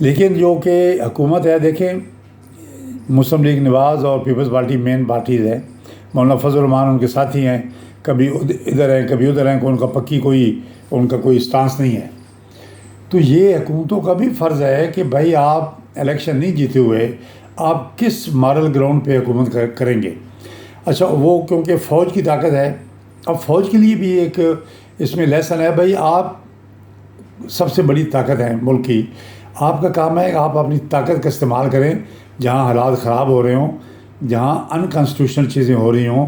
لیکن جو کہ حکومت ہے، دیکھیں مسلم لیگ نواز اور پیپلز پارٹی مین پارٹیز ہیں، مولانا فضل الرحمان ان کے ساتھی ہیں، کبھی ادھر ہیں کبھی ادھر ہیں، ان کا پکی ان کا کوئی اسٹانس نہیں ہے. تو یہ حکومتوں کا بھی فرض ہے کہ بھائی آپ الیکشن نہیں جیتے ہوئے آپ کس مارل گراؤنڈ پہ حکومت کریں گے. اچھا وہ کیونکہ فوج کی طاقت ہے، اب فوج کے لیے بھی ایک اس میں لیسن ہے، بھائی آپ سب سے بڑی طاقت ہے ملک کی، آپ کا کام ہے کہ آپ اپنی طاقت کا استعمال کریں جہاں حالات خراب ہو رہے ہوں، جہاں انکانسٹیٹیوشنل چیزیں ہو رہی ہوں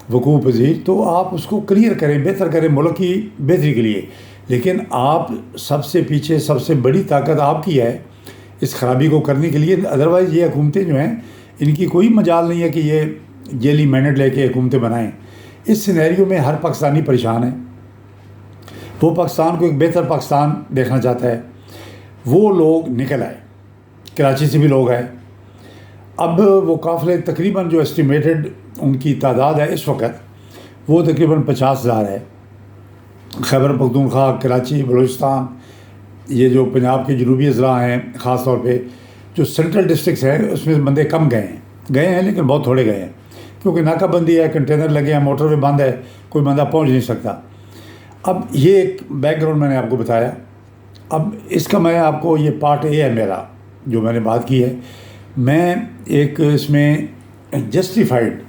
وقوع پذیر، تو آپ اس کو کلیئر کریں، بہتر کریں ملک کی بہتری کے لیے. لیکن آپ سب سے پیچھے سب سے بڑی طاقت آپ کی ہے اس خرابی کو کرنے کے لیے. ادروائز یہ حکومتیں جو ہیں ان کی کوئی مجال نہیں ہے کہ یہ جیلی مینڈیٹ لے کے حکومتیں بنائیں. اس سینیریو میں ہر پاکستانی پریشان ہے، وہ پاکستان کو ایک بہتر پاکستان دیکھنا چاہتا ہے. وہ لوگ نکل آئے، کراچی سے بھی لوگ آئے. اب وہ قافلے تقریباً جو اسٹیمیٹڈ ان کی تعداد ہے اس وقت وہ تقریباً 50,000 ہے. خیبر پختونخوا، کراچی، بلوچستان، یہ جو پنجاب کے جنوبی اضلاع ہیں، خاص طور پہ جو سینٹرل ڈسٹرکس ہیں اس میں بندے کم گئے ہیں لیکن بہت تھوڑے گئے ہیں، کیونکہ ناکہ بندی ہے، کنٹینر لگے ہیں، موٹر وے بند ہے، کوئی بندہ پہنچ نہیں سکتا. اب یہ ایک بیک گراؤنڈ میں نے آپ کو بتایا. اب اس کا میں آپ کو یہ پارٹ اے ہے میرا جو میں نے بات کی ہے. میں ایک اس میں جسٹیفائڈ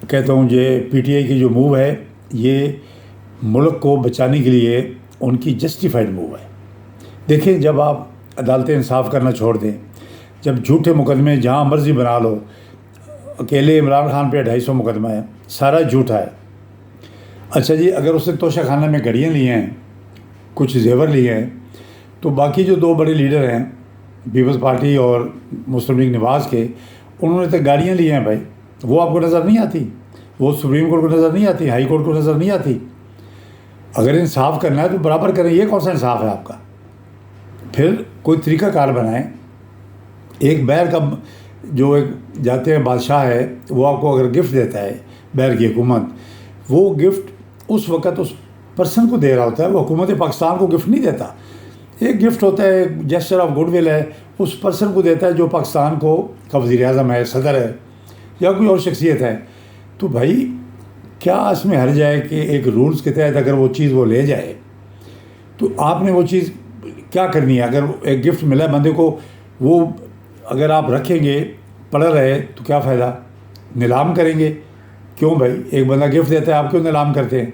کہتا ہوں، یہ پی ٹی آئی کی جو موو ہے یہ ملک کو بچانے کے لیے ان کی جسٹیفائڈ موو ہے. دیکھیں جب آپ عدالتیں انصاف کرنا چھوڑ دیں، جب جھوٹے مقدمے جہاں مرضی بنا لو، اکیلے عمران خان پہ 250 مقدمہ ہے، سارا جھوٹا ہے. اچھا جی، اگر اس نے توشہ خانہ میں گھڑیاں لی ہیں، کچھ زیور لیے ہیں، تو باقی جو دو بڑے لیڈر ہیں پیپلز پارٹی اور مسلم لیگ نواز کے، انہوں نے تو گاڑیاں لی ہیں بھائی، وہ آپ کو نظر نہیں آتی، وہ سپریم کورٹ کو نظر نہیں آتی، ہائی کورٹ کو نظر نہیں آتی. اگر انصاف کرنا ہے تو برابر کریں. یہ کون سا انصاف ہے آپ کا؟ پھر کوئی طریقہ کار بنائیں. ایک بیر کا جو ایک جاتے ہیں بادشاہ ہے، وہ آپ کو اگر گفٹ دیتا ہے بیر کی حکومت، وہ گفٹ اس وقت اس پرسن کو دے رہا ہوتا ہے، وہ حکومت پاکستان کو گفٹ نہیں دیتا. ایک گفٹ ہوتا ہے، ایک جیسچر آف گڈ ول ہے، اس پرسن کو دیتا ہے جو پاکستان کو کا وزیر اعظم ہے، صدر ہے یا کوئی اور شخصیت ہے. تو بھائی کیا اس میں حرج ہے کہ ایک رولز کے تحت اگر وہ چیز وہ لے جائے تو آپ نے وہ چیز کیا کرنی ہے؟ اگر ایک گفٹ ملا ہے بندے کو، وہ اگر آپ رکھیں گے پڑا رہے تو کیا فائدہ؟ نیلام کریں گے. کیوں بھائی؟ ایک بندہ گفٹ دیتا ہے، آپ کیوں نیلام کرتے ہیں؟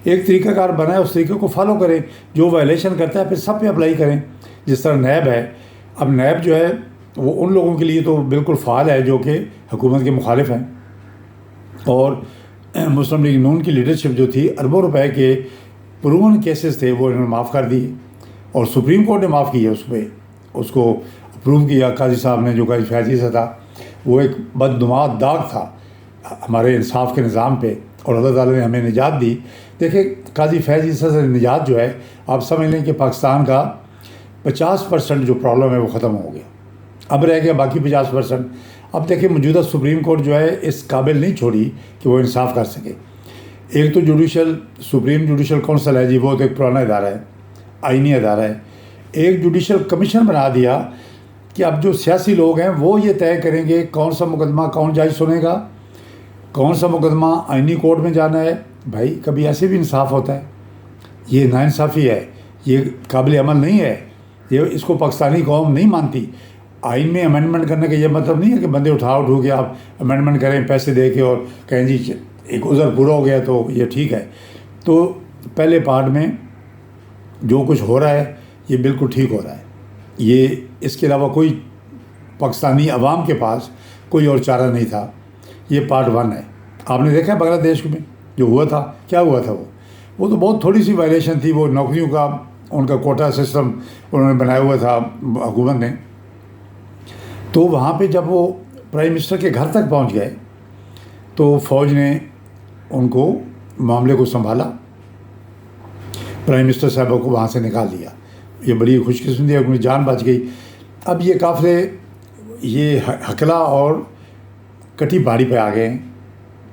ایک طریقہ کار بنائے، اس طریقے کو فالو کریں. جو وائلیشن کرتا ہے پھر سب پہ اپلائی کریں. جس طرح نیب ہے، اب نیب جو ہے وہ ان لوگوں کے لیے تو بالکل فعال ہے جو کہ حکومت کے مخالف ہیں، اور مسلم لیگ نون کی لیڈرشپ جو تھی اربوں روپے کے پروون کیسز تھے وہ انہوں نے معاف کر دیے، اور سپریم کورٹ نے معاف کیا اس پہ، اس کو اپروو کیا قاضی صاحب نے، جو قاضی فیضی سے تھا. وہ ایک بدنما داغ تھا ہمارے انصاف کے نظام پہ، اور اللہ تعالیٰ نے ہمیں نجات دی. دیکھیں قاضی فیض عیسیٰ سے نجات جو ہے، آپ سمجھ لیں کہ پاکستان کا 50% جو پرابلم ہے وہ ختم ہو گیا. اب رہ گیا باقی 50%. اب دیکھیں موجودہ سپریم کورٹ جو ہے اس قابل نہیں چھوڑی کہ وہ انصاف کر سکے. ایک تو سپریم جوڈیشل کونسل ہے جی، وہ تو ایک پرانا ادارہ ہے، آئینی ادارہ ہے. ایک جوڈیشل کمیشن بنا دیا کہ اب جو سیاسی لوگ ہیں وہ یہ طے کریں گے کون سا مقدمہ کون جج سنے گا، کون سا مقدمہ آئینی کورٹ میں جانا ہے. بھائی کبھی ایسے بھی انصاف ہوتا ہے؟ یہ ناانصافی ہے، یہ قابل عمل نہیں ہے، یہ اس کو پاکستانی قوم نہیں مانتی. آئین میں امینڈمنٹ کرنے کا یہ مطلب نہیں ہے کہ بندے اٹھو کے آپ امینڈمنٹ کریں پیسے دے کے اور کہیں جی ایک عذر پورا ہو گیا تو یہ ٹھیک ہے. تو پہلے پارٹ میں جو کچھ ہو رہا ہے یہ بالکل ٹھیک ہو رہا ہے. یہ اس کے علاوہ کوئی پاکستانی عوام کے پاس کوئی اور چارہ نہیں تھا. یہ پارٹ 1 ہے. آپ نے دیکھا بنگلہ دیش میں جو ہوا تھا، کیا ہوا تھا؟ وہ تو بہت تھوڑی سی وائلیشن تھی. وہ نوکریوں کا ان کا کوٹا سسٹم انہوں نے بنایا ہوا تھا حکومت نے. تو وہاں پہ جب وہ پرائم منسٹر کے گھر تک پہنچ گئے تو فوج نے ان کو معاملے کو سنبھالا، پرائم منسٹر صاحبہ کو وہاں سے نکال دیا. یہ بڑی خوش قسمتی ہے، اپنی جان بچ گئی. اب یہ قافلے یہ ہکلا اور کٹی پہاڑی پہ آ گئے ہیں،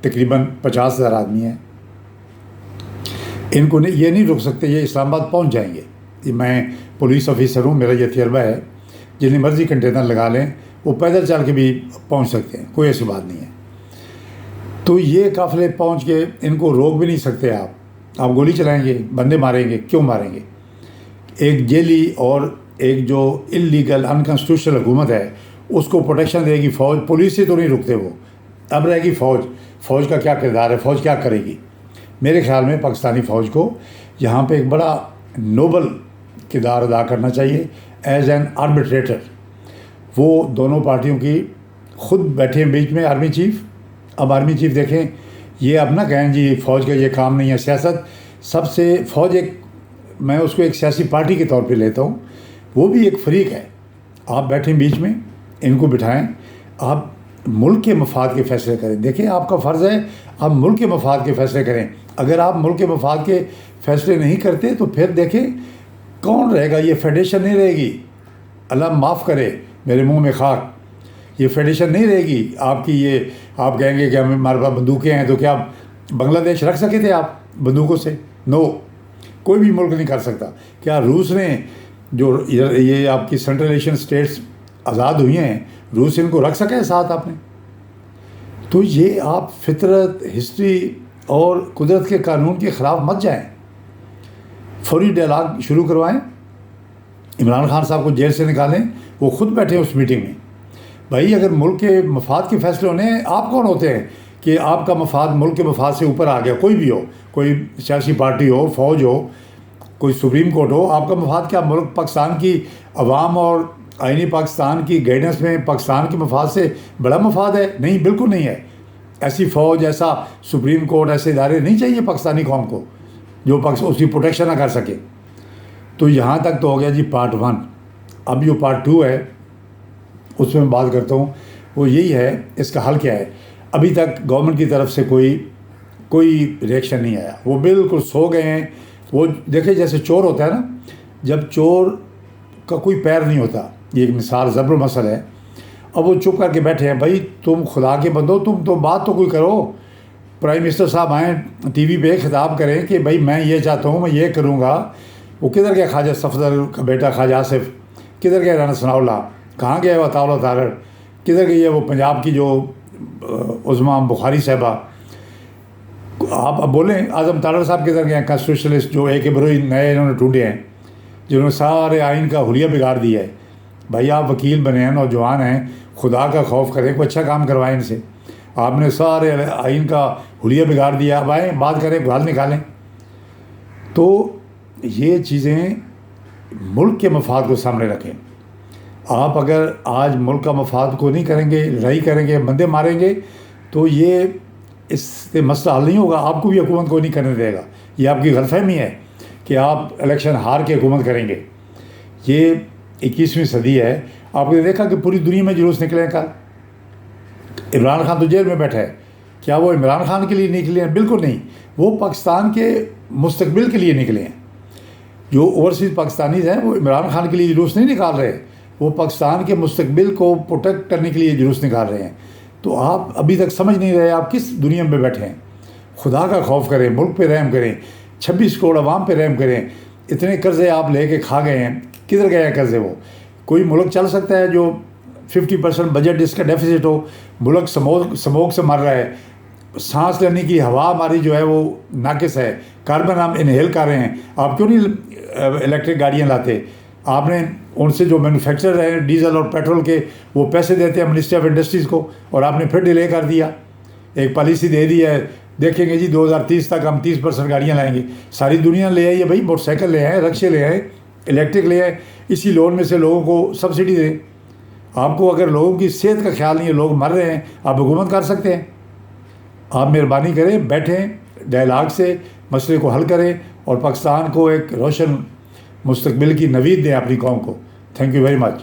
تقریباً 50,000 آدمی ہیں. ان کو یہ نہیں رک سکتے، یہ اسلام آباد پہنچ جائیں گے. میں پولیس آفیسر ہوں، میرا یہ تجربہ ہے. جتنی مرضی کنٹینر لگا لیں، وہ پیدل چل کے بھی پہنچ سکتے ہیں، کوئی ایسی بات نہیں ہے۔ تو یہ قافلے پہنچ کے ان کو روک بھی نہیں سکتے آپ گولی چلائیں گے، بندے ماریں گے، کیوں ماریں گے؟ ایک جیلی اور ایک جو انلیگل انکانسٹیٹیوشنل حکومت ہے اس کو پروٹیکشن دے گی فوج، پولیس سے تو نہیں رکتے وہ، اب رہے گی فوج کا کیا کردار ہے، فوج کیا کرے گی؟ میرے خیال میں پاکستانی فوج کو یہاں پہ ایک بڑا نوبل کردار ادا کرنا چاہیے ایز این آربیٹریٹر۔ وہ دونوں پارٹیوں کی خود بیٹھے ہیں بیچ میں آرمی چیف۔ اب آرمی چیف دیکھیں، یہ اب نہ کہیں جی فوج کا یہ کام نہیں ہے، سیاست سب سے فوج ایک، میں اس کو ایک سیاسی پارٹی کے طور پہ لیتا ہوں، وہ بھی ایک فریق ہے۔ آپ بیٹھیں بیچ میں، ان کو بٹھائیں، آپ ملک کے مفاد کے فیصلے کریں۔ دیکھیں آپ کا فرض ہے آپ ملک کے مفاد کے فیصلے کریں۔ اگر آپ ملک کے مفاد کے فیصلے نہیں کرتے تو پھر دیکھیں کون رہے گا، یہ فیڈریشن نہیں رہے گی، اللہ معاف کرے میرے منہ میں خاک، یہ فیڈریشن نہیں رہے گی آپ کی۔ یہ آپ کہیں گے کہ ہمارے پاس بندوقیں ہیں، تو کیا بنگلہ دیش رکھ سکے تھے آپ بندوقوں سے؟ نو، کوئی بھی ملک نہیں کر سکتا۔ کیا روس نے جو یہ آپ کی سینٹرل ایشین اسٹیٹس آزاد ہوئی ہیں، روس ان کو رکھ سکے ساتھ آپ نے؟ تو یہ آپ فطرت، ہسٹری اور قدرت کے قانون کے خلاف مت جائیں، فوری ڈائلاگ شروع کروائیں۔ عمران خان صاحب کو جیل سے نکالیں، وہ خود بیٹھے ہیں اس میٹنگ میں۔ بھائی اگر ملک کے مفاد کے فیصلے ہونے ہیں، آپ کون ہوتے ہیں کہ آپ کا مفاد ملک کے مفاد سے اوپر آ گیا؟ کوئی بھی ہو، کوئی سیاسی پارٹی ہو، فوج ہو، کوئی سپریم کورٹ ہو، آپ کا مفاد کیا ملک پاکستان کی عوام اور آئینی پاکستان کی گائیڈنس میں پاکستان کے مفاد سے بڑا مفاد ہے؟ نہیں، بالکل نہیں ہے۔ ایسی فوج، ایسا سپریم کورٹ، ایسے ادارے نہیں چاہیے پاکستانی قوم کو جو اس کی پروٹیکشن نہ کر سکے۔ تو یہاں تک تو ہو گیا جی پارٹ 1۔ اب جو پارٹ 2 ہے اس میں بات کرتا ہوں، وہ یہی ہے اس کا حل کیا ہے۔ ابھی تک گورنمنٹ کی طرف سے کوئی ریئیکشن نہیں آیا، وہ بالکل سو گئے ہیں۔ وہ دیکھیں جیسے چور ہوتا ہے نا، جب چور کا کوئی پیر نہیں ہوتا، یہ ایک مثال ضرب المثل ہے، اب وہ چپ کر کے بیٹھے ہیں۔ بھائی تم خدا کے بندو، تم تو بات تو کوئی کرو۔ پرائم منسٹر صاحب آئیں ٹی وی پہ خطاب کریں کہ بھائی میں یہ چاہتا ہوں، میں یہ کروں گا۔ وہ کدھر گیا خواجہ صفدر کا بیٹا خواجہ آصف؟ کدھر گیا رانا ثناء اللہ؟ کہاں گیا وہ عطاء اللہ تارڑ؟ کدھر گئی ہے وہ پنجاب کی جو عظما بخاری صاحبہ؟ آپ اب بولیں اعظم تارڑ صاحب کدھر گئے ہیں؟ کانسٹیٹیوشنلسٹ جو ایک بروئی نئے انہوں نے ڈھونڈے ہیں، جنہوں نے سارے آئین کا حلیہ بگاڑ دیا ہے۔ بھائی آپ وکیل بنے ہیں، نوجوان ہیں، خدا کا خوف کریں، کوئی اچھا کام کروائیں ان سے۔ آپ نے سارے آئین کا حلیہ بگاڑ دیا، اب آئیں بات کریں، گال نکالیں۔ تو یہ چیزیں ملک کے مفاد کو سامنے رکھیں۔ آپ اگر آج ملک کا مفاد کو نہیں کریں گے، لڑائی کریں گے، بندے ماریں گے، تو یہ اس سے مسئلہ حل نہیں ہوگا۔ آپ کو بھی حکومت کو نہیں کرنے دے گا۔ یہ آپ کی غلط فہمی ہے کہ آپ الیکشن ہار کے حکومت کریں گے۔ یہ 21ویں صدی ہے۔ آپ نے دیکھا کہ پوری دنیا میں جلوس نکلے ہیں کل۔ عمران خان تو جیل میں بیٹھا ہے، کیا وہ عمران خان کے لیے نکلے ہیں؟ بالکل نہیں، وہ پاکستان کے مستقبل کے لیے نکلے ہیں۔ جو اوورسیز پاکستانیز ہیں وہ عمران خان کے لیے جلوس نہیں نکال رہے، وہ پاکستان کے مستقبل کو پروٹیکٹ کرنے کے لیے جلوس نکال رہے ہیں۔ تو آپ ابھی تک سمجھ نہیں رہے آپ کس دنیا میں بیٹھے ہیں۔ خدا کا خوف کریں، ملک پہ رحم کریں، 26 کروڑ عوام پہ رحم کریں۔ اتنے قرضے آپ لے کے کھا گئے ہیں، کدھر گئے ہیں قرضے؟ وہ کوئی ملک چل سکتا ہے جو 50% بجٹ جس کا ڈیفیسٹ ہو؟ ملک سموگ سے مر رہا ہے، سانس لینے کی ہوا ہماری جو ہے وہ ناقص ہے، کاربن ہم انہیل کر رہے ہیں۔ آپ کیوں نہیں الیکٹرک گاڑیاں لاتے؟ آپ نے ان سے جو مینوفیکچرر ہیں ڈیزل اور پیٹرول کے، وہ پیسے دیتے ہیں منسٹری آف انڈسٹریز کو، اور آپ نے پھر ڈیلے کر دیا۔ ایک پالیسی دے دی ہے، دیکھیں گے جی 2030 تک ہم 30% گاڑیاں لائیں گے۔ ساری دنیا لے آئی ہے بھائی، موٹر سائیکل لے آئیں، رکشے لے آئیں، الیکٹرک لے آئیں، اسی لون میں سے لوگوں کو سبسڈی دیں۔ آپ کو اگر لوگوں کی صحت کا خیال نہیں ہے، لوگ مر رہے ہیں، آپ حکومت کر سکتے ہیں؟ آپ مہربانی کریں، بیٹھیں، ڈائلاگ سے مسئلے کو حل کریں اور پاکستان کو ایک روشن مستقبل کی نوید دیں اپنی قوم کو۔ Thank you very much.